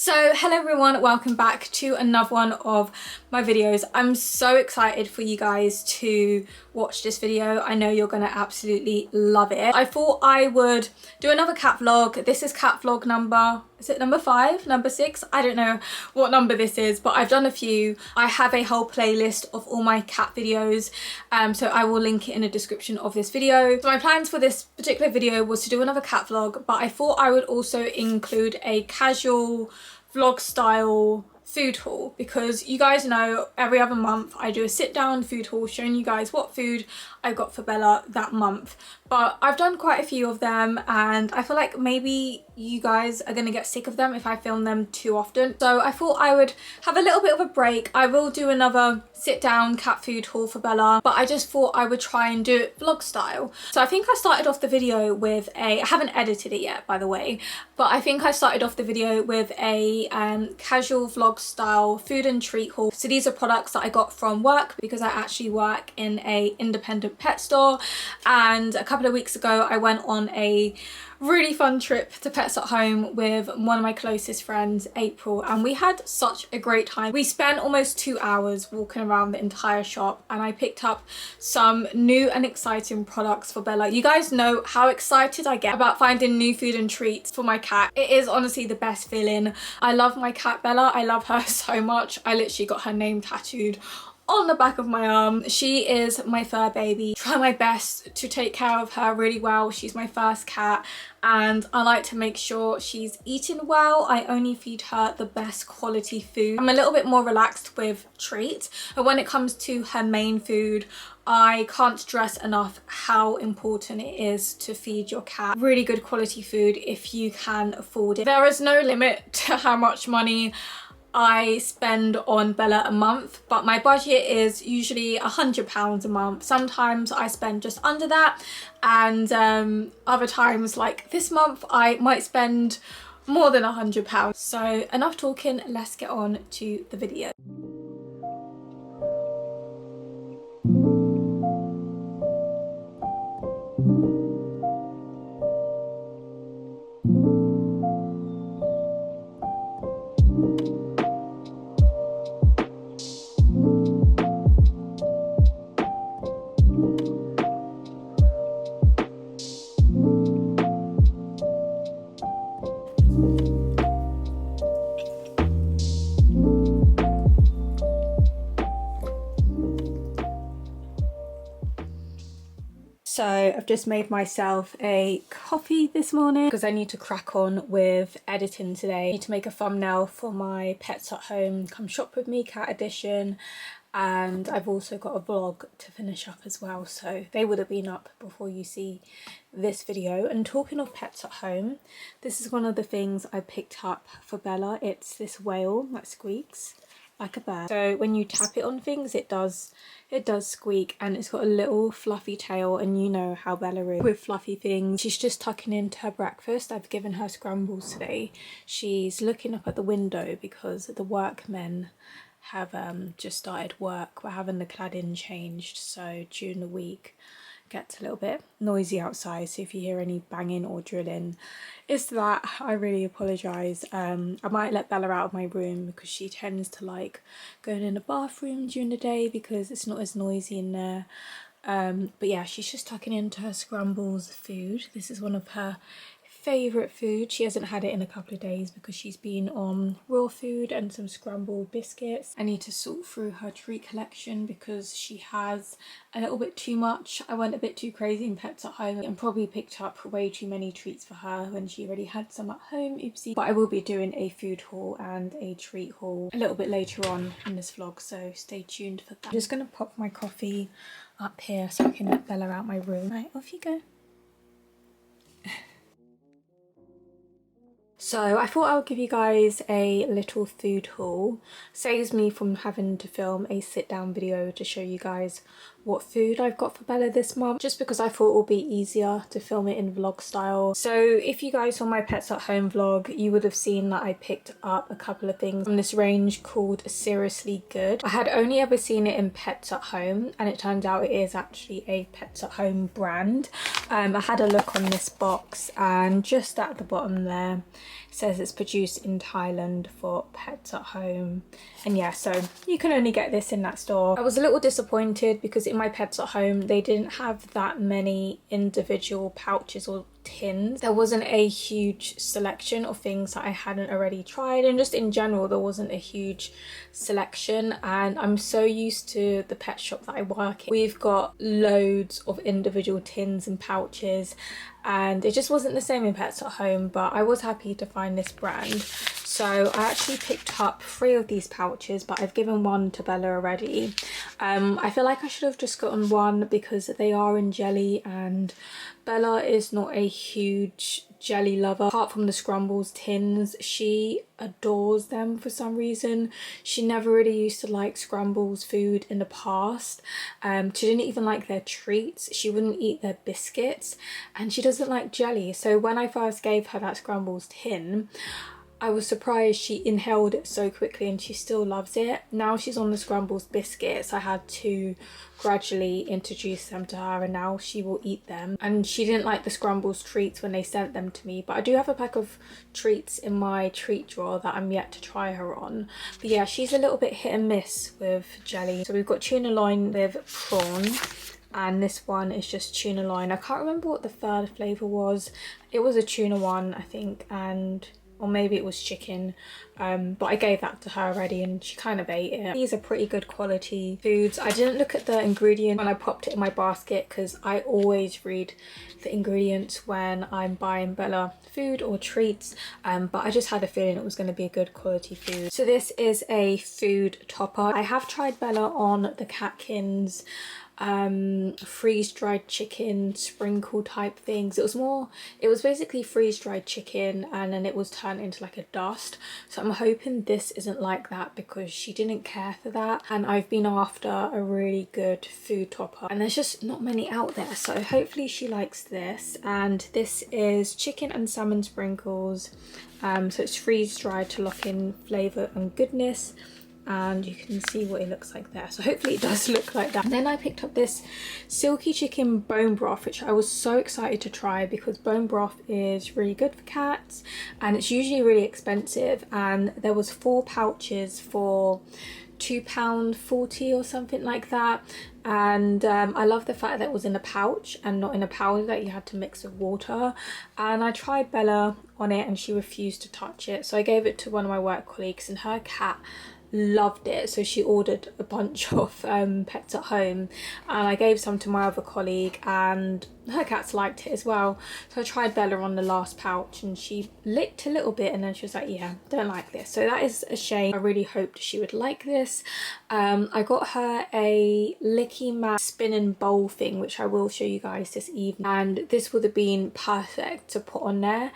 So hello everyone, welcome back to another one of my videos. I'm so excited for you guys to watch this video. I know you're gonna absolutely love it. I thought I would do another cat vlog. This is cat vlog number, is it number 5, number 6? I don't know what number this is, but I've done a few. I have a whole playlist of all my cat videos, so I will link it in the description of this video. So my plans for this particular video was to do another cat vlog, but I thought I would also include a casual vlog style food haul, because you guys know every other month I do a sit down food haul showing you guys what food I got for Bella that month. But I've done quite a few of them and I feel like maybe you guys are gonna get sick of them if I film them too often. So I thought I would have a little bit of a break. I will do another sit down cat food haul for Bella, but I just thought I would try and do it vlog style. So I think I started off the video with I haven't edited it yet by the way, but I think I started off the video with a casual vlog style food and treat haul. So these are products that I got from work because I actually work in a independent pet store, and a couple of weeks ago I went on a really fun trip to Pets at Home with one of my closest friends, April, and we had such a great time. We spent almost 2 hours walking around the entire shop and I picked up some new and exciting products for Bella. You guys know how excited I get about finding new food and treats for my cat. It is honestly the best feeling. I love my cat Bella, I love her so much. I literally got her name tattooed on the back of my arm. She is my fur baby. Try my best to take care of her really well. She's my first cat and I like to make sure she's eating well. I only feed her the best quality food. I'm a little bit more relaxed with treats, but when it comes to her main food, I can't stress enough how important it is to feed your cat really good quality food if you can afford it. There is no limit to how much money I spend on Bella a month, but my budget is usually £100 a month. Sometimes I spend just under that, and other times like this month I might spend more than £100. So enough talking, let's get on to the video. So I've just made myself a coffee this morning because I need to crack on with editing today. I need to make a thumbnail for my Pets at Home Come Shop With Me cat edition, and I've also got a vlog to finish up as well, so they would have been up before you see this video. And talking of Pets at Home, this is one of the things I picked up for Bella. It's this whale that squeaks like a bird. So when you tap it on things, it does squeak, and it's got a little fluffy tail, and you know how Bella is with fluffy things. She's just tucking into her breakfast. I've given her scrambles today. She's looking up at the window because the workmen have just started work. We're having the cladding changed, so during the week gets a little bit noisy outside, so if you hear any banging or drilling, it's that. I really apologise. I might let Bella out of my room because she tends to like going in the bathroom during the day because it's not as noisy in there. But yeah, she's just tucking into her scrambles food. This is one of her favourite food. She hasn't had it in a couple of days because she's been on raw food and some scrambled biscuits. I need to sort through her treat collection because she has a little bit too much. I went a bit too crazy in Pets at Home and probably picked up way too many treats for her when she already had some at home. Oopsie. But I will be doing a food haul and a treat haul a little bit later on in this vlog, so stay tuned for that. I'm just going to pop my coffee up here so I can let Bella out my room. Right, off you go. So I thought I would give you guys a little food haul. Saves me from having to film a sit down video to show you guys what food I've got for Bella this month, just because I thought it would be easier to film it in vlog style. So if you guys saw my Pets at Home vlog, you would have seen that I picked up a couple of things from this range called Seriously Good. I had only ever seen it in Pets at Home, and it turns out it is actually a Pets at Home brand. I had a look on this box, and just at the bottom there It says it's produced in Thailand for pets at home. And yeah, so you can only get this in that store. I was a little disappointed because in my Pets at Home, they didn't have that many individual pouches or tins. There wasn't a huge selection of things that I hadn't already tried, and just in general there wasn't a huge selection. And I'm so used to the pet shop that I work in. We've got loads of individual tins and pouches, and it just wasn't the same in Pets at Home, but I was happy to find this brand. So I actually picked up 3 of these pouches, but I've given 1 to Bella already. I feel like I should have just gotten 1 because they are in jelly, and Bella is not a huge jelly lover. Apart from the Scrumbles tins, she adores them for some reason. She never really used to like Scrumbles food in the past. She didn't even like their treats. She wouldn't eat their biscuits, and she doesn't like jelly. So when I first gave her that Scrumbles tin, I was surprised she inhaled it so quickly, and she still loves it. Now she's on the Scrumbles biscuits. I had to gradually introduce them to her, and now she will eat them. And she didn't like the Scrumbles treats when they sent them to me, but I do have a pack of treats in my treat drawer that I'm yet to try her on. But yeah, she's a little bit hit and miss with jelly. So we've got tuna loin with prawn, and this one is just tuna loin. I can't remember what the third flavour was. It was a tuna one, I think, or maybe it was chicken, but I gave that to her already and she kind of ate it. These are pretty good quality foods. I didn't look at the ingredient when I popped it in my basket because I always read the ingredients when I'm buying Bella food or treats, but I just had a feeling it was going to be a good quality food. So this is a food topper. I have tried Bella on the Catkins freeze-dried chicken sprinkle type things. It was basically freeze-dried chicken, and then it was turned into like a dust. So I'm hoping this isn't like that because she didn't care for that, and I've been after a really good food topper and there's just not many out there, so hopefully she likes this. And this is chicken and salmon sprinkles, so it's freeze-dried to lock in flavour and goodness, and you can see what it looks like there. So hopefully it does look like that. And then I picked up this silky chicken bone broth, which I was so excited to try because bone broth is really good for cats and it's usually really expensive. And there was 4 pouches for £2.40 or something like that. And I love the fact that it was in a pouch and not in a powder that you had to mix with water. And I tried Bella on it and she refused to touch it, so I gave it to one of my work colleagues and her cat loved it, so she ordered a bunch of Pets at Home, and I gave some to my other colleague and her cats liked it as well. So I tried Bella on the last pouch and she licked a little bit and then she was like, yeah, don't like this. So that is a shame. I really hoped she would like this. I got her a Licky Mat spin and bowl thing, which I will show you guys this evening, and this would have been perfect to put on there.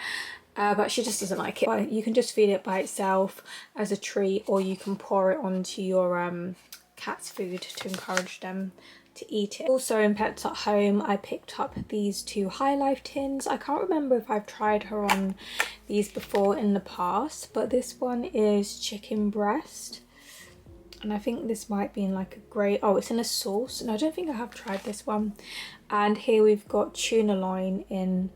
But she just doesn't like it. You can just feed it by itself as a treat, or you can pour it onto your cat's food to encourage them to eat it. Also in Pets at Home, I picked up these 2 High Life tins. I can't remember if I've tried her on these before in the past, but this one is chicken breast. And I think this might be in like a grey, oh, it's in a sauce, and I don't think I have tried this one. And here we've got tuna loin in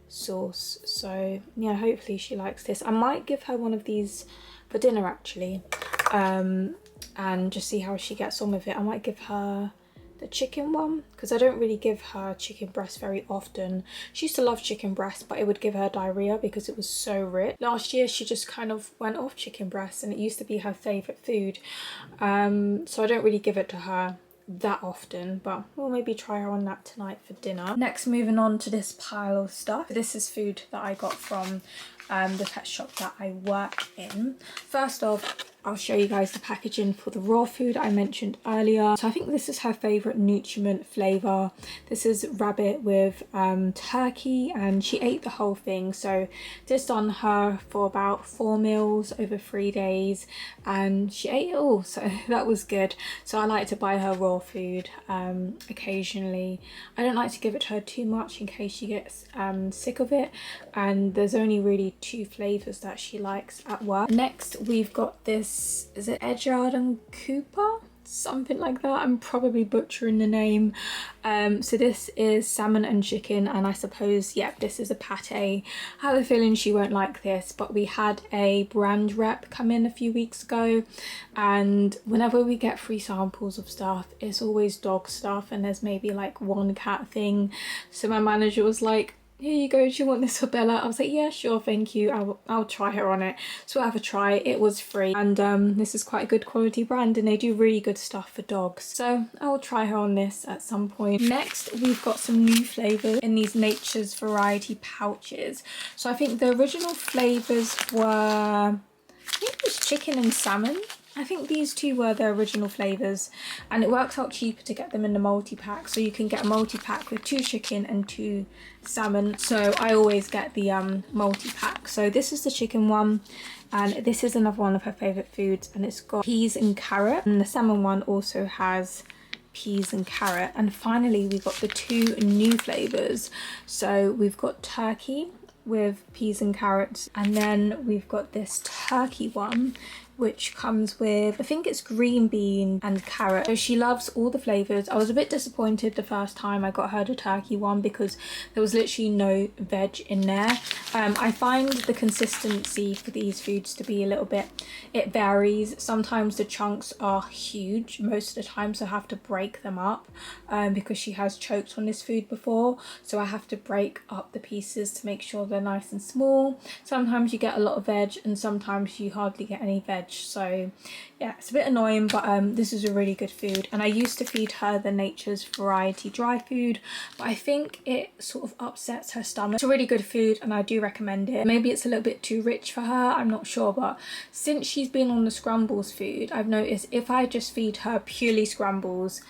sauce, so yeah, hopefully she likes this. I might give her one of these for dinner actually, and just see how she gets on with it. I might give her the chicken one because I don't really give her chicken breast very often. She used to love chicken breast, but it would give her diarrhea because it was so rich. Last year she just kind of went off chicken breast and it used to be her favourite food, so I don't really give it to her that often, but we'll maybe try her on that tonight for dinner. Next, moving on to this pile of stuff. This is food that I got from the pet shop that I work in. First off, I'll show you guys the packaging for the raw food I mentioned earlier. So I think this is her favourite nutriment flavour. This is rabbit with turkey, and she ate the whole thing. So this on her for about 4 meals over 3 days, and she ate it all, so that was good. So I like to buy her raw food occasionally. I don't like to give it to her too much in case she gets sick of it, and there's only really 2 flavours that she likes at work. Next we've got this, is it Edgard and Cooper? something like that. I'm probably butchering the name. So this is salmon and chicken, and I suppose, yeah, this is a pate. I have a feeling she won't like this, but we had a brand rep come in a few weeks ago, and whenever we get free samples of stuff, it's always dog stuff, and there's maybe like one cat thing. So my manager was like, here you go, do you want this for Bella? I was like, yeah, sure, thank you, I'll try her on it. So I have a try. It was free, and this is quite a good quality brand, and they do really good stuff for dogs, so I'll try her on this at some point. Next, we've got some new flavors in these Nature's Variety pouches. So I think the original flavors were, I think it was chicken and salmon. I think these two were the original flavours, and it works out cheaper to get them in the multi-pack. So you can get a multi-pack with 2 chicken and 2 salmon. So I always get the multi-pack. So this is the chicken one, and this is another one of her favourite foods, and it's got peas and carrot. And the salmon one also has peas and carrot. And finally, we've got the 2 new flavours. So we've got turkey with peas and carrots, and then we've got this turkey one which comes with, I think it's green bean and carrot. So she loves all the flavours. I was a bit disappointed the first time I got her the turkey one because there was literally no veg in there. I find the consistency for these foods to be a little bit, it varies. Sometimes the chunks are huge, most of the time, so I have to break them up because she has choked on this food before, so I have to break up the pieces to make sure they're nice and small. Sometimes you get a lot of veg and sometimes you hardly get any veg. So yeah, it's a bit annoying, but this is a really good food, and I used to feed her the Nature's Variety dry food, but I think it sort of upsets her stomach. It's a really good food and I do recommend it. Maybe it's a little bit too rich for her, I'm not sure, but since she's been on the scrambles food, I've noticed if I just feed her purely scrambles,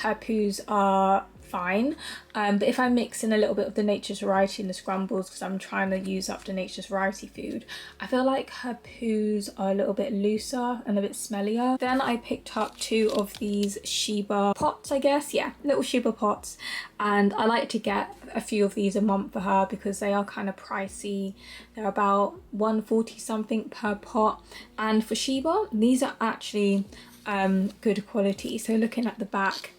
her poos are fine, but if I mix in a little bit of the Nature's Variety in the scrambles, because I'm trying to use up the Nature's Variety food, I feel like her poos are a little bit looser and a bit smellier. Then I picked up 2 of these Sheba pots, I guess, yeah, little Sheba pots, and I like to get a few of these a month for her because they are kind of pricey. They're about $1.40 something per pot, and for Sheba these are actually good quality. So looking at the back,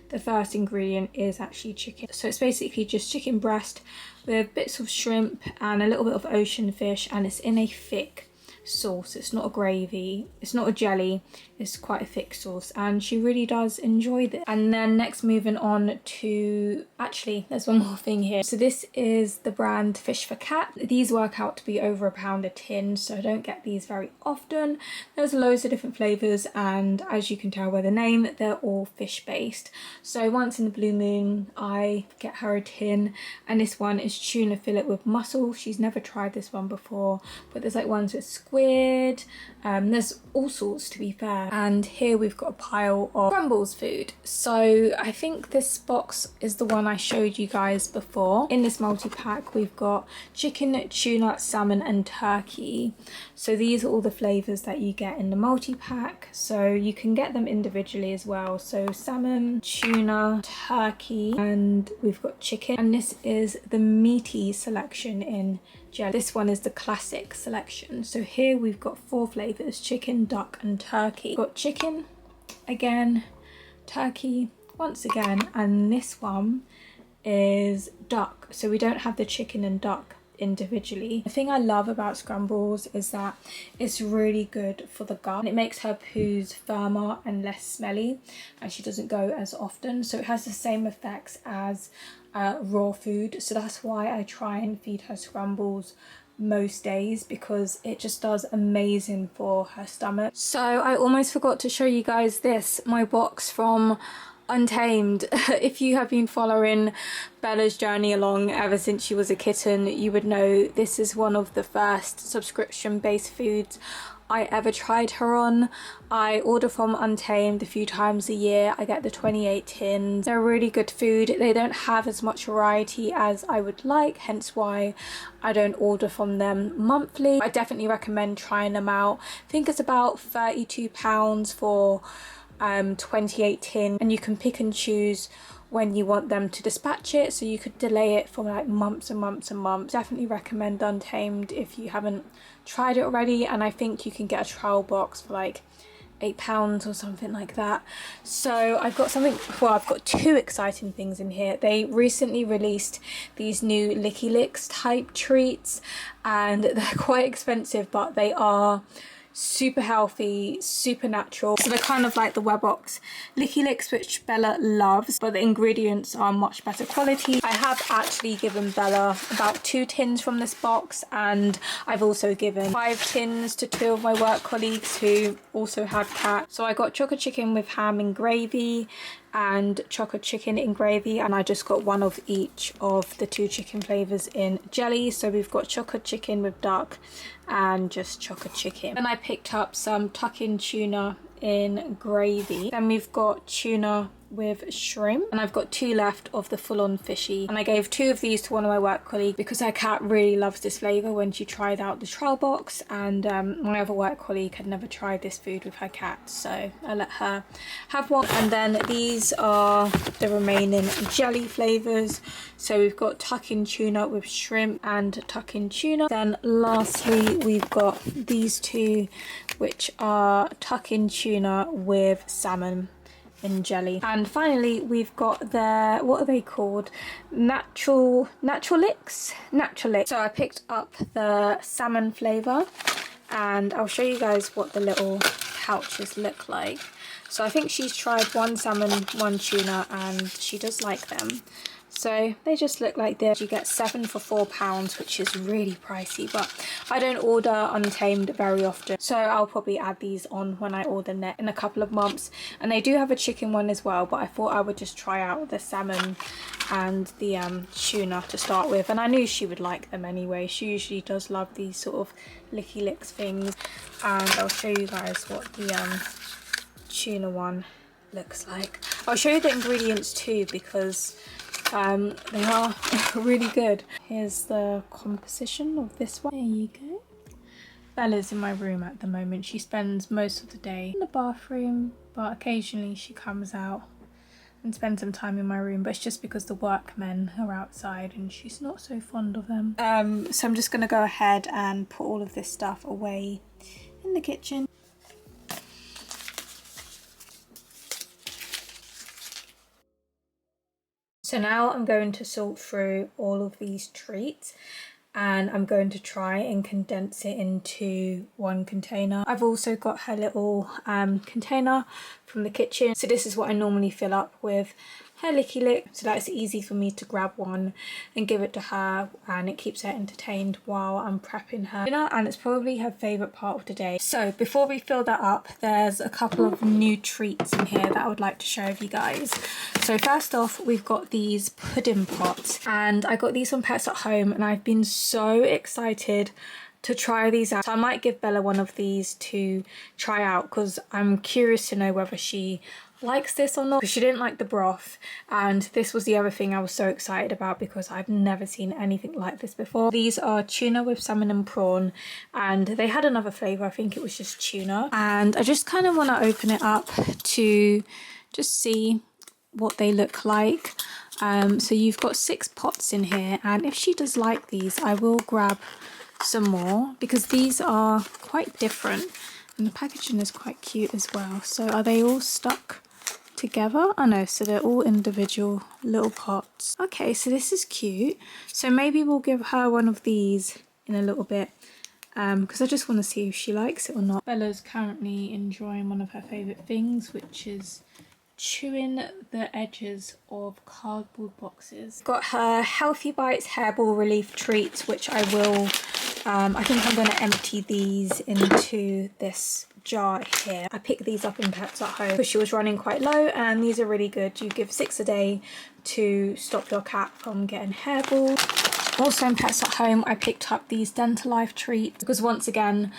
the first ingredient is actually chicken. So it's basically just chicken breast with bits of shrimp and a little bit of ocean fish, and it's in a thick sauce. It's not a gravy, it's not a jelly, it's quite a thick sauce, and she really does enjoy this. And then next, moving on to, actually there's one more thing here. So this is the brand Fish for Cat. These work out to be over £1 a tin, so I don't get these very often. There's loads of different flavours, and as you can tell by the name, they're all fish based. So once in the blue moon I get her a tin, and this one is tuna fillet with mussel. She's never tried this one before, but there's like ones with squid, there's all sorts, to be fair. And here we've got a pile of Crumbles food. So I think this box is the one I showed you guys before. In this multi-pack we've got chicken, tuna, salmon and turkey. So these are all the flavours that you get in the multi-pack, so you can get them individually as well. So salmon, tuna, turkey, and we've got chicken, and this is the meaty selection in jelly. This one is the classic selection. So here we've got 4 flavours: chicken, duck and turkey. We've got chicken again, turkey once again, and this one is duck. So we don't have the chicken and duck individually. The thing I love about scrambles is that it's really good for the gut. It makes her poos firmer and less smelly, and she doesn't go as often, so it has the same effects as raw food. So that's why I try and feed her scrambles most days, because it just does amazing for her stomach. So I almost forgot to show you guys this, my box from Untamed. If you have been following Bella's journey along ever since she was a kitten, you would know this is one of the first subscription-based foods I ever tried her on. I order from Untamed a few times a year. I get the 28 tins. They're really good food. They don't have as much variety as I would like, hence why I don't order from them monthly. I definitely recommend trying them out. I think it's about £32 for 28 tin, and you can pick and choose when you want them to dispatch it, so you could delay it for like months and months and months. Definitely recommend Untamed if you haven't tried it already, and I think you can get a trial box for like £8 or something like that. So I've got something, well, I've got two exciting things in here. They recently released these new Licky Licks type treats, and they're quite expensive, but they are super healthy, super natural. So they're kind of like the Webox Licky Licks, which Bella loves, but the ingredients are much better quality. I have actually given Bella about 2 tins from this box, and I've also given 5 tins to 2 of my work colleagues who also have cats. So I got chocolate chicken with ham and gravy and chocolate chicken in gravy, and I just got one of each of the 2 chicken flavors in jelly. So we've got chocolate chicken with duck and just chocolate chicken. Then I picked up some tuck-in tuna in gravy. Then we've got tuna with shrimp, and I've got 2 left of the full-on fishy, and I gave 2 of these to one of my work colleagues because her cat really loves this flavor when she tried out the trial box, and my other work colleague had never tried this food with her cat, so I let her have one. And then these are the remaining jelly flavors. So we've got tuck-in tuna with shrimp and tuck-in tuna. Then lastly we've got these 2, which are tuck-in tuna with salmon in jelly. And finally we've got their, what are they called, natural licks. So I picked up the salmon flavor, and I'll show you guys what the little pouches look like. So I think she's tried one salmon, one tuna, and she does like them. So they just look like this. You get 7 for £4, which is really pricey, but I don't order Untamed very often, so I'll probably add these on when I order net in a couple of months. And they do have a chicken one as well, but I thought I would just try out the salmon and the tuna to start with, and I knew she would like them anyway. She usually does love these sort of Licky Licks things. And I'll show you guys what the tuna one looks like. I'll show you the ingredients too, because they are really good. Here's the composition of this one. There you go. Bella's in my room at the moment. She spends most of the day in the bathroom, but occasionally she comes out and spends some time in my room, but it's just because the workmen are outside and she's not so fond of them. So I'm just gonna go ahead and put all of this stuff away in the kitchen. So now I'm going to sort through all of these treats, and I'm going to try and condense it into one container. I've also got her little container from the kitchen. So this is what I normally fill up with her Licky Lick, so that's easy for me to grab one and give it to her, and it keeps her entertained while I'm prepping her dinner, and it's probably her favourite part of the day. So before we fill that up, there's a couple of new treats in here that I would like to share with you guys. So first off, we've got these pudding pots, and I got these from Pets at Home, and I've been so excited to try these out. So I might give Bella one of these to try out, because I'm curious to know whether she likes this or not, because she didn't like the broth, and this was the other thing I was so excited about because I've never seen anything like this before. These are tuna with salmon and prawn, and they had another flavour, I think it was just tuna, and I just kind of want to open it up to just see what they look like. So you've got 6 pots in here, and if she does like these I will grab some more, because these are quite different and the packaging is quite cute as well. So are they all stuck together? Oh no, so they're all individual little pots. Okay, so this is cute. So maybe we'll give her one of these in a little bit, because I just want to see if she likes it or not. Bella's currently enjoying one of her favourite things, which is chewing the edges of cardboard boxes. Got her Healthy Bites Hairball Relief Treats, which I will, I think I'm going to empty these into this jar here. I picked these up in Pets at Home because she was running quite low, and these are really good. You give 6 a day to stop your cat from getting hairballs. Also in Pets at Home I picked up these Dental Life treats because once again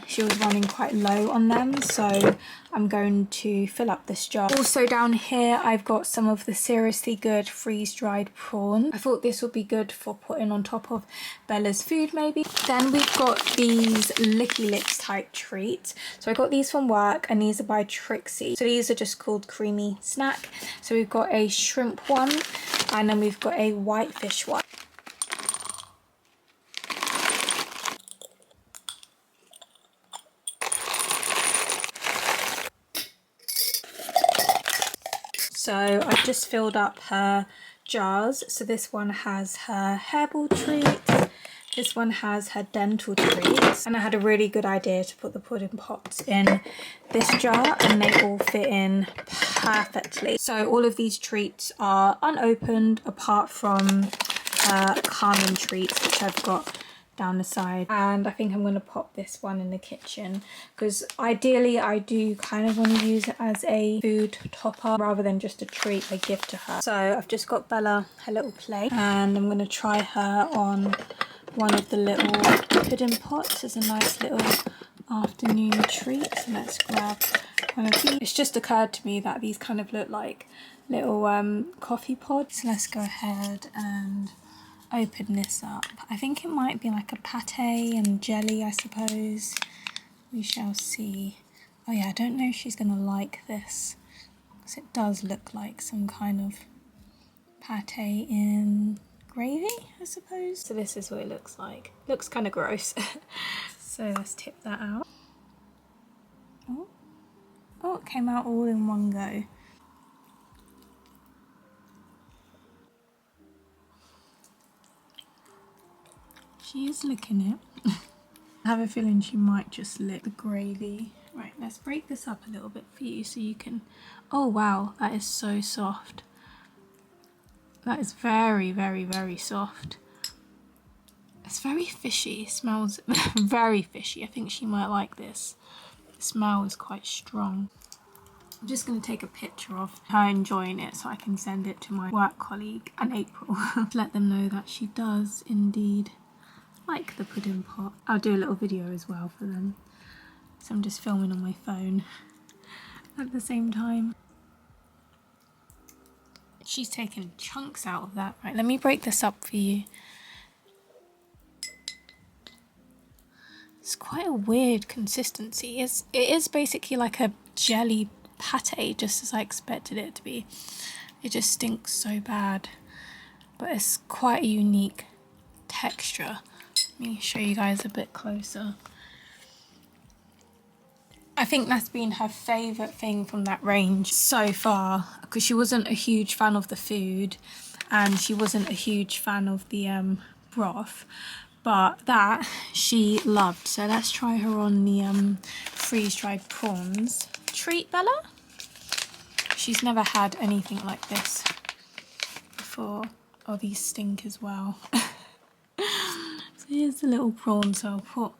she was running quite low on them, so I'm going to fill up this jar. Also down here I've got some of the Seriously Good freeze-dried prawn. I thought this would be good for putting on top of Bella's food maybe. Then we've got these Licky Licks type treats. So I got these from work, and these are by Trixie. So these are just called Creamy Snack. So we've got a shrimp one, and then we've got a whitefish one. So I've just filled up her jars. So this one has her hairball treats, this one has her dental treats, and I had a really good idea to put the pudding pots in this jar and they all fit in perfectly. So all of these treats are unopened apart from Carmen treats, which I've got down the side, and I think I'm going to pop this one in the kitchen because ideally I do kind of want to use it as a food topper rather than just a treat I give to her. So I've just got Bella her little plate and I'm going to try her on one of the little pudding pots as a nice little afternoon treat. So let's grab one of these. It's just occurred to me that these kind of look like little coffee pods. So let's go ahead and open this up. I think it might be like a pate and jelly, I suppose. We shall see. Oh yeah, I don't know if she's gonna like this because it does look like some kind of pate in gravy, I suppose. So this is what it looks like. Looks kind of gross. So let's tip that out. Oh, it came out all in one go. She is licking it. I have a feeling she might just lick the gravy. Right, let's break this up a little bit for you so you can... Oh wow, that is so soft. That is very, very, very soft. It's very fishy. It smells very fishy. I think she might like this. The smell is quite strong. I'm just going to take a picture of her enjoying it so I can send it to my work colleague and April. Let them know that she does indeed like the pudding pot. I'll do a little video as well for them. So I'm just filming on my phone at the same time. She's taking chunks out of that. Right, let me break this up for you. It's quite a weird consistency. It is basically like a jelly pate, just as I expected it to be. It just stinks so bad, but it's quite a unique texture. Let me show you guys a bit closer. I think that's been her favourite thing from that range so far, because she wasn't a huge fan of the food and she wasn't a huge fan of the broth, but that she loved. So let's try her on the freeze-dried prawns. Treat, Bella? She's never had anything like this before. Oh, these stink as well. So here's the little prawn, so I'll put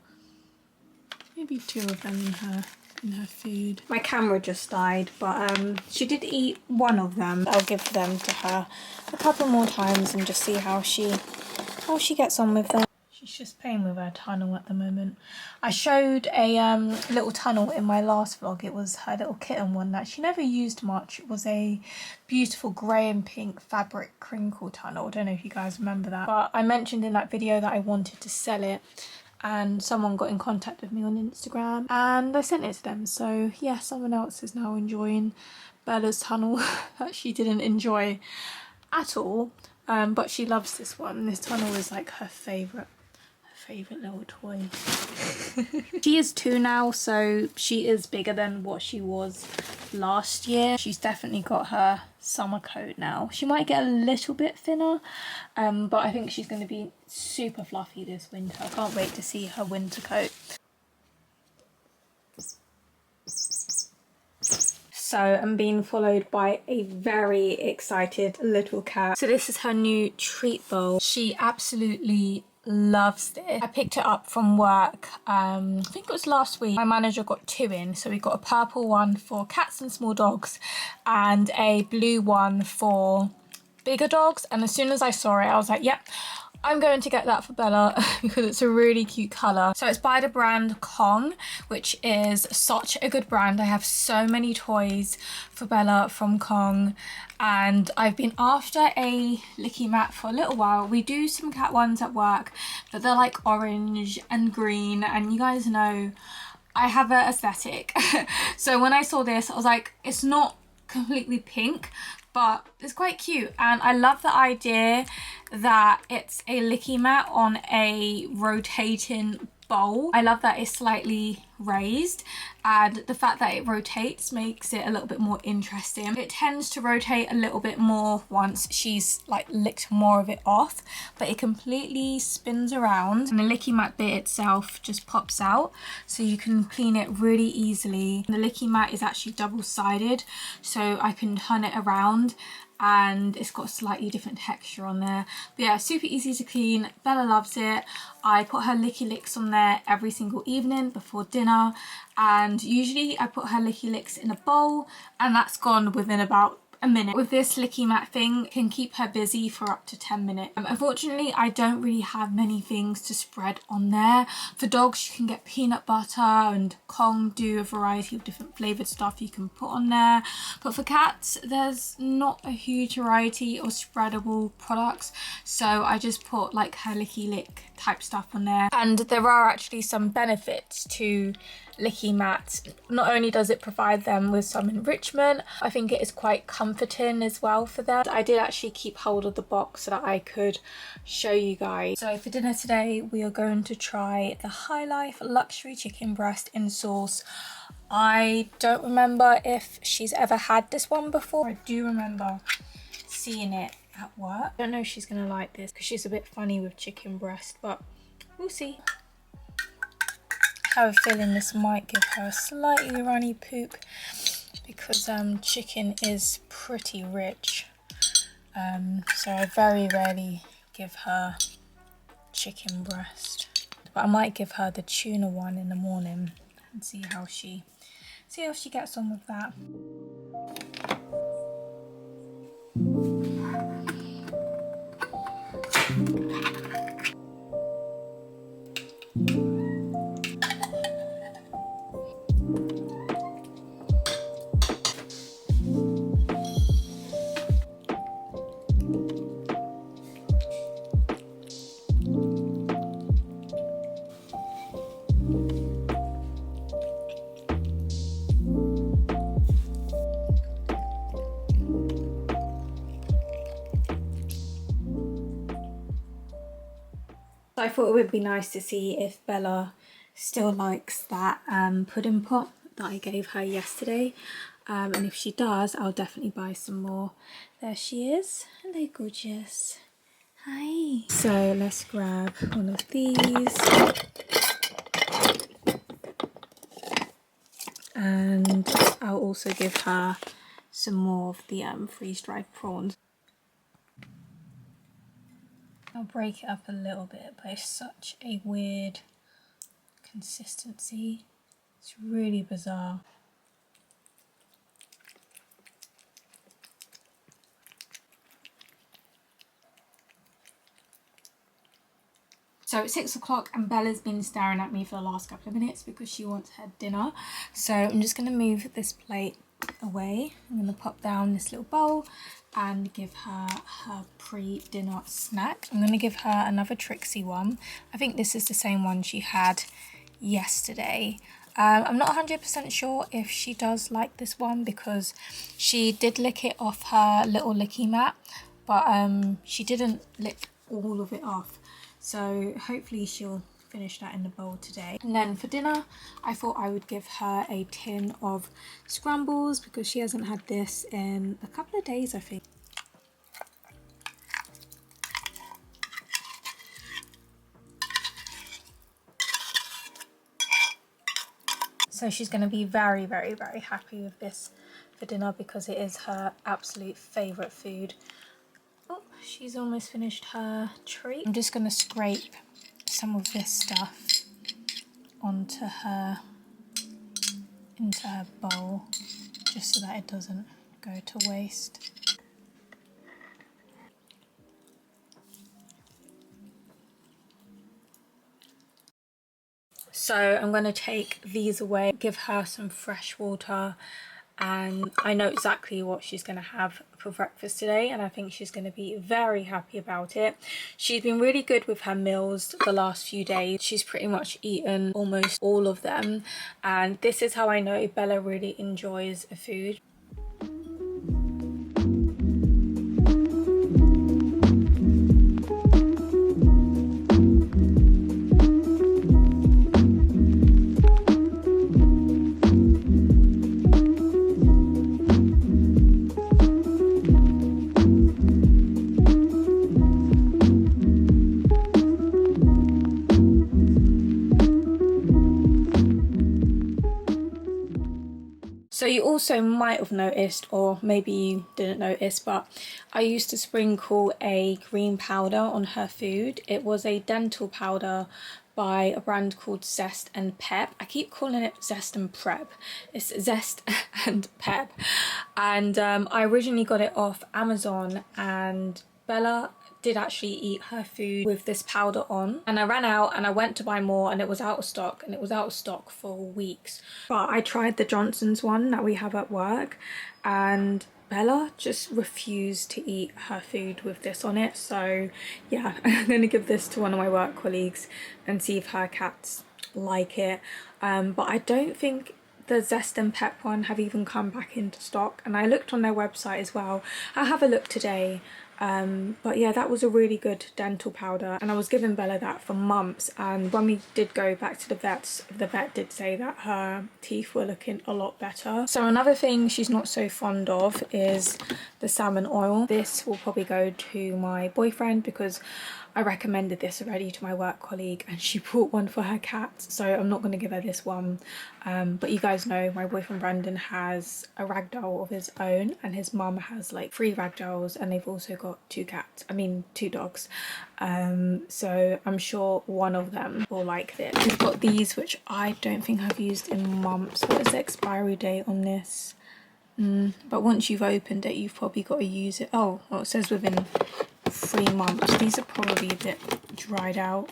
maybe 2 of them in her food. My camera just died, but she did eat one of them. I'll give them to her a couple more times and just see how she gets on with them. She's just playing with her tunnel at the moment. I showed a little tunnel in my last vlog. It was her little kitten one that she never used much. It was a beautiful grey and pink fabric crinkle tunnel. I don't know if you guys remember that. But I mentioned in that video that I wanted to sell it, and someone got in contact with me on Instagram and I sent it to them. So yeah, someone else is now enjoying Bella's tunnel that she didn't enjoy at all. But she loves this one. This tunnel is like her favourite little toy. She is 2 now, so she is bigger than what she was last year. She's definitely got her summer coat now. She might get a little bit thinner, but I think she's going to be super fluffy this winter. I can't wait to see her winter coat. So I'm being followed by a very excited little cat. So this is her new treat bowl. She absolutely loves this. I picked it up from work, I think it was last week. My manager got 2 in, so we got a purple one for cats and small dogs and a blue one for bigger dogs. And as soon as I saw it, I was like, yep, I'm going to get that for Bella because it's a really cute colour. So it's by the brand Kong, which is such a good brand. I have so many toys for Bella from Kong, and I've been after a licky mat for a little while. We do some cat ones at work, but they're like orange and green, and you guys know I have an aesthetic. So when I saw this, I was like, it's not completely pink, but it's quite cute, and I love the idea that it's a licky mat on a rotating bowl. I love that it's slightly raised, and the fact that it rotates makes it a little bit more interesting. It tends to rotate a little bit more once she's like licked more of it off, but it completely spins around and the licky mat bit itself just pops out, so you can clean it really easily. The licky mat is actually double-sided, so I can turn it around and it's got a slightly different texture on there. But yeah, super easy to clean. Bella loves it. I put her licky licks on there every single evening before dinner, and usually I put her licky licks in a bowl and that's gone within about a minute. With this licky mat thing, it can keep her busy for up to 10 minutes. Unfortunately, I don't really have many things to spread on there. For dogs, you can get peanut butter, and Kong do a variety of different flavoured stuff you can put on there. But for cats, there's not a huge variety of spreadable products, so I just put like her licky lick type stuff on there. And there are actually some benefits to licky mats. Not only does it provide them with some enrichment, I think it is quite comforting as well for them. I did actually keep hold of the box so that I could show you guys. So for dinner today, we are going to try the High Life luxury chicken breast in sauce. I don't remember if she's ever had this one before. I do remember seeing it at work. I don't know if she's gonna like this because she's a bit funny with chicken breast, but we'll see. I have a feeling this might give her a slightly runny poop because chicken is pretty rich, so I very rarely give her chicken breast, but I might give her the tuna one in the morning and see how she gets on with that. I thought it would be nice to see if Bella still likes that pudding pot that I gave her yesterday, and if she does, I'll definitely buy some more. There she is. Hello, gorgeous. Hi. So let's grab one of these, and I'll also give her some more of the freeze-dried prawns. I'll break it up a little bit, but it's such a weird consistency. It's really bizarre. So it's 6 o'clock and Bella's been staring at me for the last couple of minutes because she wants her dinner. So I'm just going to move this plate away. I'm going to pop down this little bowl and give her her pre-dinner snack. I'm going to give her another Trixie one. I think this is the same one she had yesterday. I'm not 100% sure if she does like this one because she did lick it off her little licky mat, but she didn't lick all of it off. So hopefully she'll finish that in the bowl today. And then for dinner, I thought I would give her a tin of scrambles because she hasn't had this in a couple of days, I think. So she's going to be very, very, very happy with this for dinner because it is her absolute favourite food. Oh, she's almost finished her treat. I'm just going to scrape some of this stuff onto her, into her bowl, just so that it doesn't go to waste. So I'm going to take these away, give her some fresh water, and I know exactly what she's going to have for breakfast today, and I think she's going to be very happy about it. She's been really good with her meals the last few days. She's pretty much eaten almost all of them, and this is how I know Bella really enjoys a food. So you also might have noticed, or maybe you didn't notice, but I used to sprinkle a green powder on her food. It was a dental powder by a brand called Zest and Pep. I keep calling it Zest and Prep. It's Zest and Pep. And I originally got it off Amazon, and Bella did actually eat her food with this powder on, and I ran out and I went to buy more and it was out of stock, and it was out of stock for weeks. But I tried the Johnson's one that we have at work, and Bella just refused to eat her food with this on it. So yeah, I'm gonna give this to one of my work colleagues and see if her cats like it. But I don't think the Zest and Pep one have even come back into stock, and I looked on their website as well. I'll have a look today. But yeah, that was a really good dental powder, and I was giving Bella that for months, and when we did go back to the vets, the vet did say that her teeth were looking a lot better. So another thing she's not so fond of is the salmon oil. This will probably go to my boyfriend because I recommended this already to my work colleague and she bought one for her cat, so I'm not going to give her this one. But you guys know my boyfriend Brandon has a ragdoll of his own, and his mum has like 3 ragdolls, and they've also got 2 dogs. So I'm sure one of them will like this. We've got these, which I don't think I've used in months. What is the expiry date on this? But once you've opened it, you've probably got to use it. Oh, well, it says within 3 months. These are probably a bit dried out.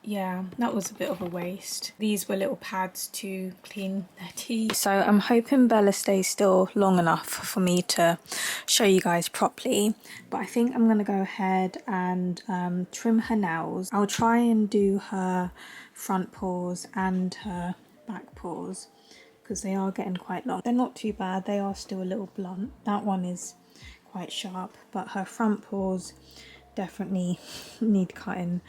Yeah, that was a bit of a waste. These were little pads to clean their teeth. So I'm hoping Bella stays still long enough for me to show you guys properly. But I think I'm going to go ahead and trim her nails. I'll try and do her front paws and her back paws, because they are getting quite long. They're not too bad, they are still a little blunt. That one is quite sharp, but her front paws definitely need cutting.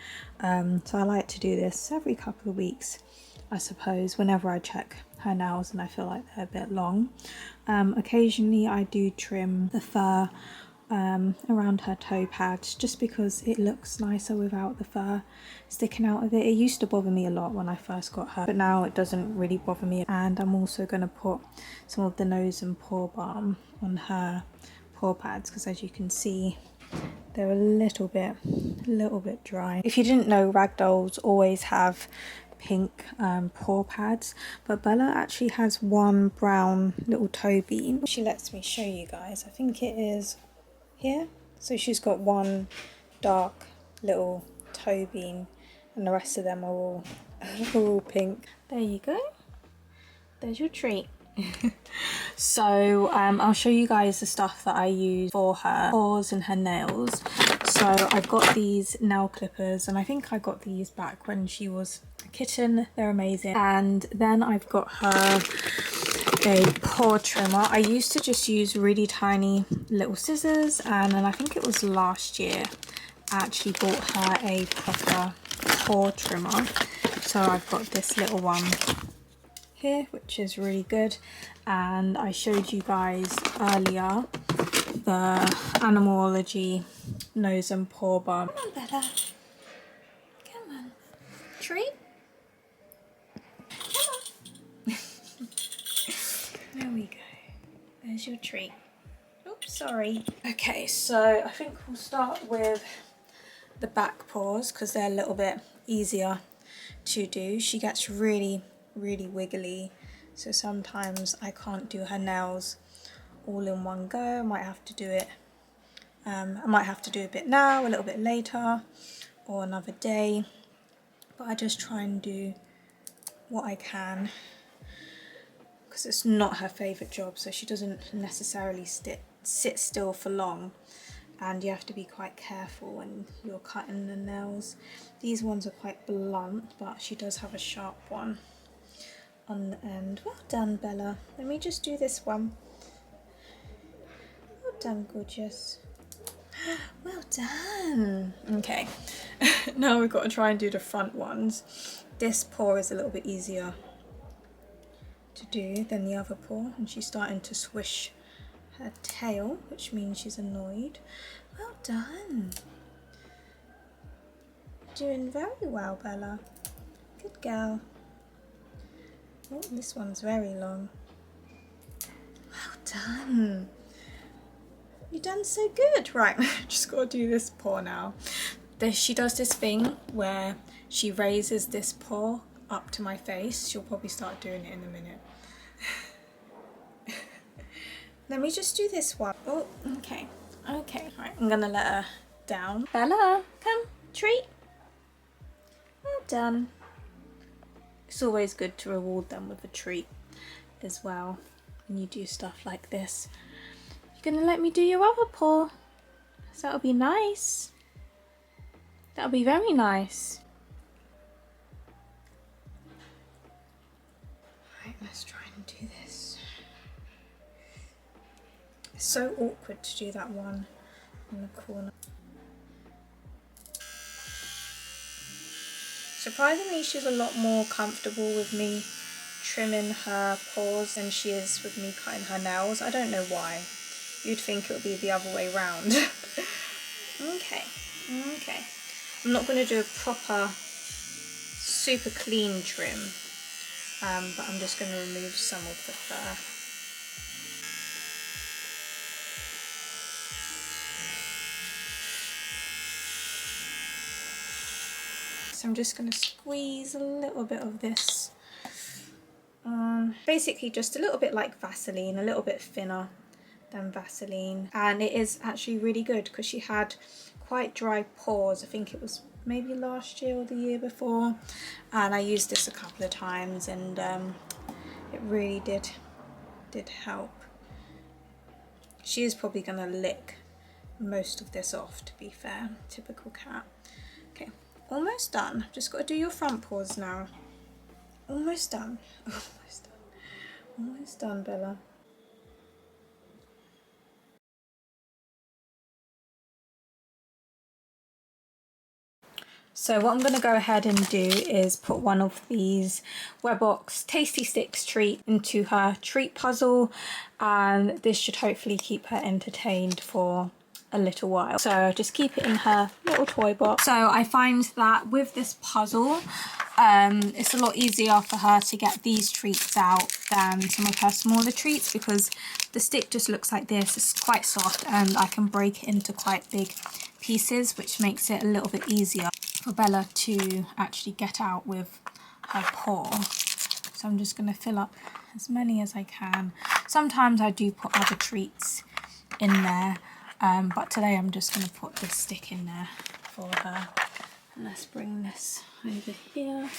So I like to do this every couple of weeks, I suppose, whenever I check her nails and I feel like they're a bit long. Occasionally I do trim the fur around her toe pads, just because it looks nicer without the fur sticking out of it. It used to bother me a lot when I first got her, but now it doesn't really bother me. And I'm also going to put some of the nose and paw balm on her paw pads, because as you can see, they're a little bit dry. If you didn't know, ragdolls always have pink paw pads, but Bella actually has one brown little toe bean. She lets me show you guys. I think it is here. So she's got one dark little toe bean, and the rest of them are all, are all pink. There you go. There's your treat. So I'll show you guys the stuff that I use for her paws and her nails. So I've got these nail clippers, and I think I got these back when she was a kitten. They're amazing. And then I've got her a paw trimmer. I used to just use really tiny little scissors, and then I think it was last year I actually bought her a proper paw trimmer. So I've got this little one here, which is really good, and I showed you guys earlier the Animalology nose and paw balm. Come on, Bella. Come on. Treat. Come on. There we go. There's your treat. Oops, sorry. Okay, so I think we'll start with the back paws, because they're a little bit easier to do. She gets really wiggly, so sometimes I can't do her nails all in one go. I might have to do it a bit now, a little bit later, or another day, but I just try and do what I can, because it's not her favourite job, so she doesn't necessarily sit still for long, and you have to be quite careful when you're cutting the nails. These ones are quite blunt, but she does have a sharp one on the end. Well done, Bella. Let me just do this one. Well done, gorgeous. Well done. Okay, now we've got to try and do the front ones. This paw is a little bit easier to do than the other paw, and she's starting to swish her tail, which means she's annoyed. Well done. Doing very well, Bella. Good girl. Oh, this one's very long. done. You've done so good. Right, just gotta do this paw now. She does this thing where she raises this paw up to my face. She'll probably start doing it in a minute. Let me just do this one. Oh, okay. Okay, right, I'm gonna let her down. Bella, come, treat. Well done. It's always good to reward them with a treat as well when you do stuff like this. You're gonna let me do your other paw? So that'll be nice. That'll be very nice. Right, let's try and do this. It's so awkward to do that one in the corner. Surprisingly, she's a lot more comfortable with me trimming her paws than she is with me cutting her nails. I don't know why. You'd think it would be the other way round. Okay, okay. I'm not going to do a proper, super clean trim, but I'm just going to remove some of the fur. So I'm just going to squeeze a little bit of this. Basically just a little bit like Vaseline, a little bit thinner than Vaseline. And it is actually really good because she had quite dry paws. I think it was maybe last year or the year before. And I used this a couple of times and it really did help. She is probably going to lick most of this off, to be fair. Typical cat. Okay. Almost done. Just got to do your front paws now. Almost done. Almost done. Almost done, Bella. So what I'm going to go ahead and do is put one of these Webox Tasty Sticks treat into her treat puzzle, and this should hopefully keep her entertained for a little while. So just keep it in her little toy box. So I find that with this puzzle, it's a lot easier for her to get these treats out than some of her smaller treats, because the stick just looks like this. It's quite soft and I can break it into quite big pieces, which makes it a little bit easier for Bella to actually get out with her paw. So I'm just going to fill up as many as I can. Sometimes I do put other treats in there, but today I'm just going to put this stick in there for her. And let's bring this over here.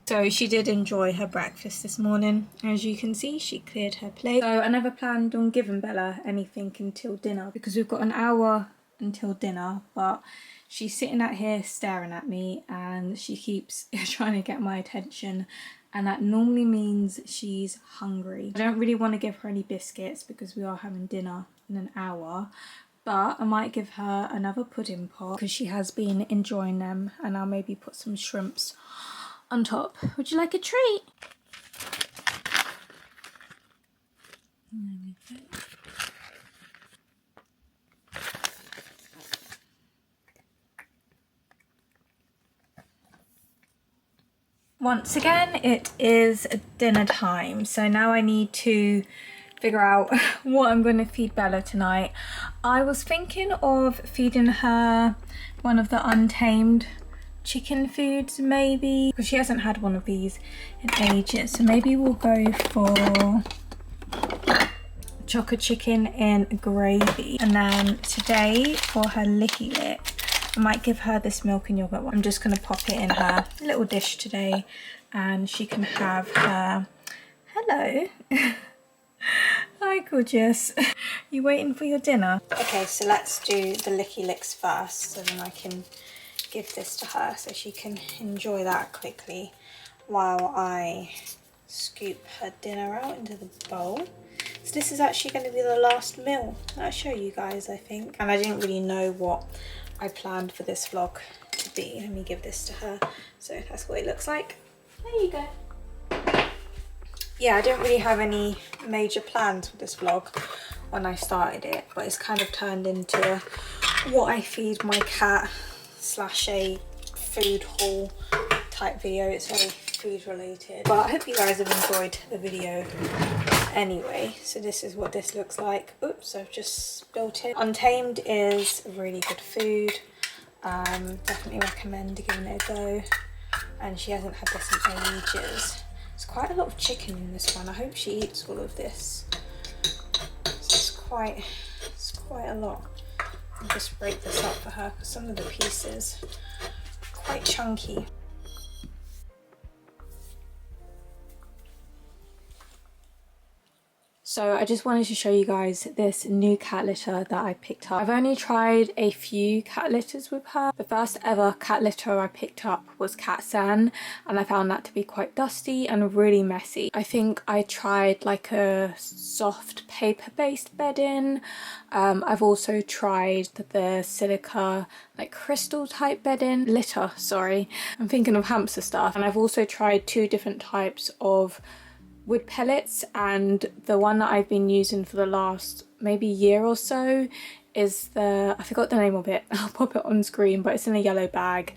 So she did enjoy her breakfast this morning. As you can see, she cleared her plate. So I never planned on giving Bella anything until dinner, because we've got an hour until dinner, but she's sitting out here staring at me and she keeps trying to get my attention, and that normally means she's hungry. I don't really want to give her any biscuits because we are having dinner in an hour, but I might give her another pudding pot because she has been enjoying them, and I'll maybe put some shrimps on top. Would you like a treat? There we go. Once again, it is dinner time, so now I need to figure out what I'm going to feed Bella tonight. I was thinking of feeding her one of the Untamed chicken foods, maybe, because she hasn't had one of these in ages. So maybe we'll go for chocolate chicken in gravy. And then today for her licky lick, I might give her this milk and yogurt one. I'm just going to pop it in her little dish today, and she can have her... Hello. Hi, gorgeous. You waiting for your dinner? Okay, so let's do the licky licks first, so then I can give this to her so she can enjoy that quickly while I scoop her dinner out into the bowl. So this is actually going to be the last meal I'll show you guys, I think. And I didn't really know what I planned for this vlog to be. Let me give this to her. So that's what it looks like. There you go. yeah, I didn't really have any major plans for this vlog when I started it, but it's kind of turned into what I feed my cat slash a food haul type video. It's very food related, but I hope you guys have enjoyed the video anyway. So this is what this looks like. Oops, I've just spilt it. Untamed is really good food. Definitely recommend giving it a go, and she hasn't had this in ages. There's quite a lot of chicken in this one. I hope she eats all of this. It's quite a lot. I'll just break this up for her because some of the pieces are quite chunky. So I just wanted to show you guys this new cat litter that I picked up. I've only tried a few cat litters with her. The first ever cat litter I picked up was Cat San, and I found that to be quite dusty and really messy. I think I tried like a soft paper-based bedding. I've also tried the silica like crystal type bedding litter, sorry. I'm thinking of hamster stuff. And I've also tried 2 different types of wood pellets, and the one that I've been using for the last maybe year or so is I forgot the name of it. I'll pop it on screen, but it's in a yellow bag,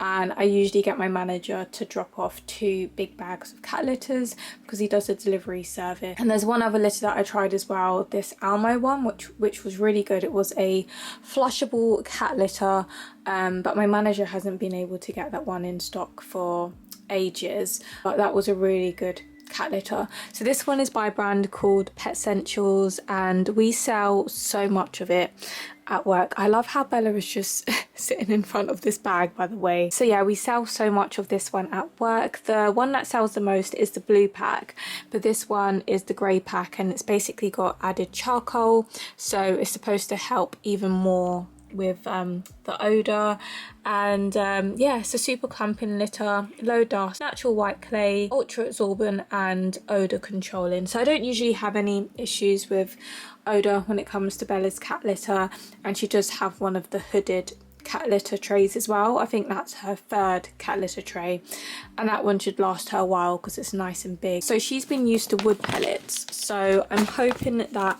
and I usually get my manager to drop off 2 big bags of cat litters because he does a delivery service. And there's one other litter that I tried as well, this Almo one, which was really good. It was a flushable cat litter, but my manager hasn't been able to get that one in stock for ages, but that was a really good cat litter. So this one is by a brand called Pet Essentials, and we sell so much of it at work. I love how Bella is just sitting in front of this bag, by the way. So yeah, we sell so much of this one at work. The one that sells the most is the blue pack, but this one is the grey pack, and it's basically got added charcoal, so it's supposed to help even more with the odour. And yeah, it's a super clumping litter, low dust, natural white clay, ultra absorbent and odour controlling. So I don't usually have any issues with odour when it comes to Bella's cat litter, and she does have one of the hooded cat litter trays as well. I think that's her 3rd cat litter tray, and that one should last her a while because it's nice and big. So she's been used to wood pellets, so I'm hoping that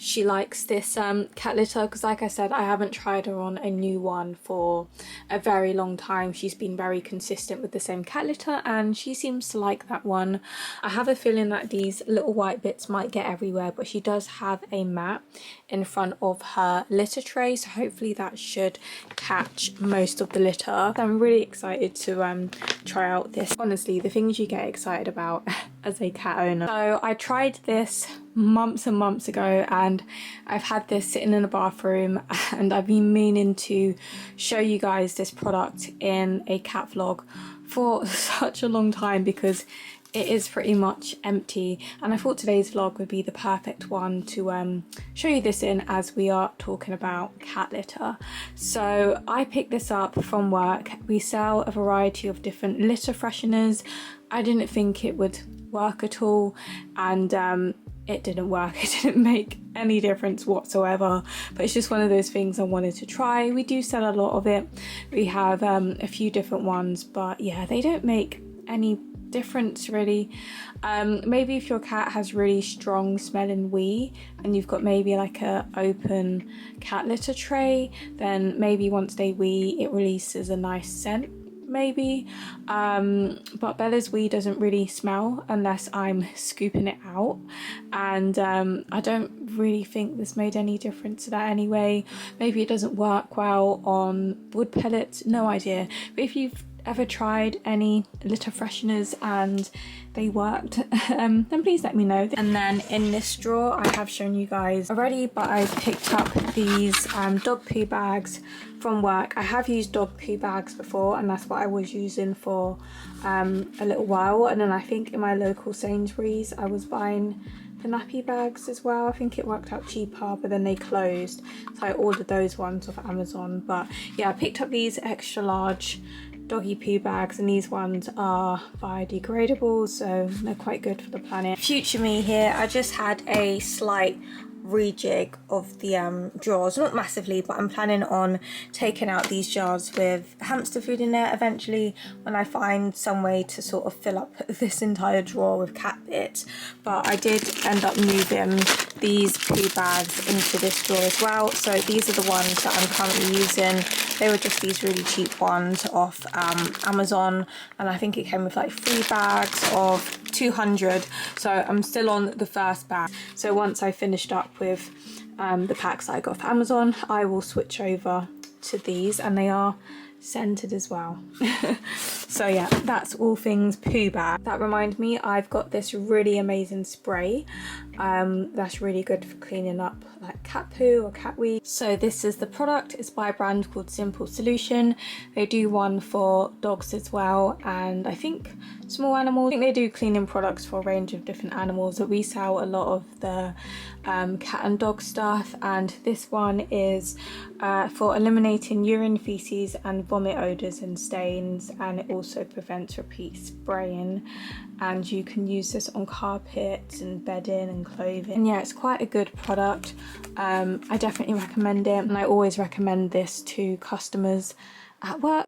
she likes this cat litter, because like I said, I haven't tried her on a new one for a very long time. She's been very consistent with the same cat litter, and she seems to like that one. I have a feeling that these little white bits might get everywhere, but she does have a mat in front of her litter tray, so hopefully that should catch most of the litter. I'm really excited to try out this. Honestly, the things you get excited about as a cat owner. So I tried this months and months ago, and I've had this sitting in the bathroom, and I've been meaning to show you guys this product in a cat vlog for such a long time because it is pretty much empty, and I thought today's vlog would be the perfect one to show you this in, as we are talking about cat litter. So I picked this up from work. We sell a variety of different litter fresheners. I didn't think it would work at all, and it didn't work. It didn't make any difference whatsoever, but it's just one of those things I wanted to try. We do sell a lot of it. We have a few different ones, but yeah, they don't make any difference really. Maybe if your cat has really strong smelling wee and you've got maybe like a open cat litter tray, then maybe once they wee it releases a nice scent maybe, but Bella's wee doesn't really smell unless I'm scooping it out, and I don't really think this made any difference to that anyway. Maybe it doesn't work well on wood pellets, no idea. But if you've ever tried any litter fresheners and they worked, then please let me know. And then in this drawer, I have shown you guys already, but I picked up these dog poo bags from work. I have used dog poo bags before, and that's what I was using for a little while, and then I think in my local Sainsbury's I was buying the nappy bags as well. I think it worked out cheaper, but then they closed, so I ordered those ones off Amazon. But yeah, I picked up these extra large doggy poo bags, and these ones are biodegradable, so they're quite good for the planet. Future me here, I just had a slight rejig of the drawers, not massively, but I'm planning on taking out these jars with hamster food in there eventually when I find some way to sort of fill up this entire drawer with cat bits. But I did end up moving these poo bags into this drawer as well. So these are the ones that I'm currently using. They were just these really cheap ones off Amazon, and I think it came with like 3 bags of 200. So I'm still on the first bag. So once I finished up with the packs that I got off Amazon, I will switch over to these, and they are scented as well. So yeah, that's all things poo bag. That reminds me, I've got this really amazing spray that's really good for cleaning up like cat poo or cat wee. So this is the product. It's by a brand called Simple Solution. They do one for dogs as well, and I think small animals. I think they do cleaning products for a range of different animals, but we sell a lot of the cat and dog stuff, and this one is for eliminating urine, feces and vomit odours and stains, and it also prevents repeat spraying, and you can use this on carpets and bedding and clothing. And yeah, it's quite a good product. I definitely recommend it, and I always recommend this to customers at work.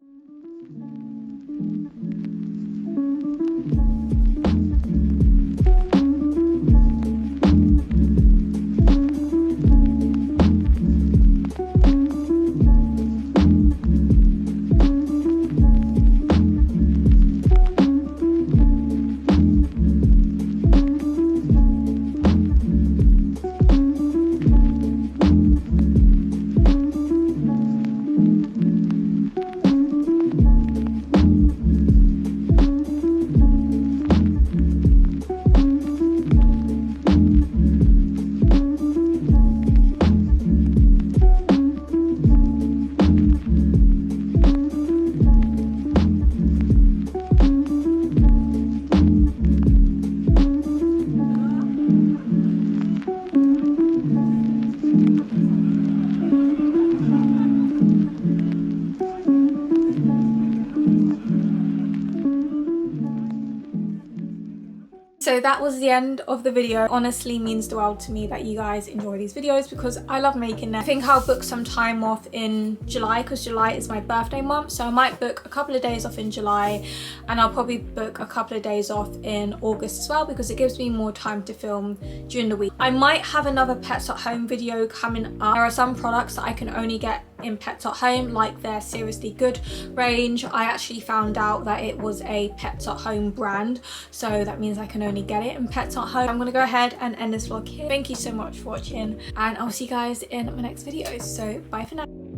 So that was the end of the video. Honestly means the world to me that you guys enjoy these videos because I love making them. I think I'll book some time off in July because July is my birthday month, so I might book a couple of days off in July, and I'll probably book a couple of days off in August as well because it gives me more time to film during the week. I might have another Pets at Home video coming up. There are some products that I can only get in Pets at Home, like their Seriously Good range. I actually found out that it was a Pets at Home brand, so that means I can only get it in Pets at Home. I'm gonna go ahead and end this vlog here. Thank you so much for watching, and I'll see you guys in my next videos. So bye for now.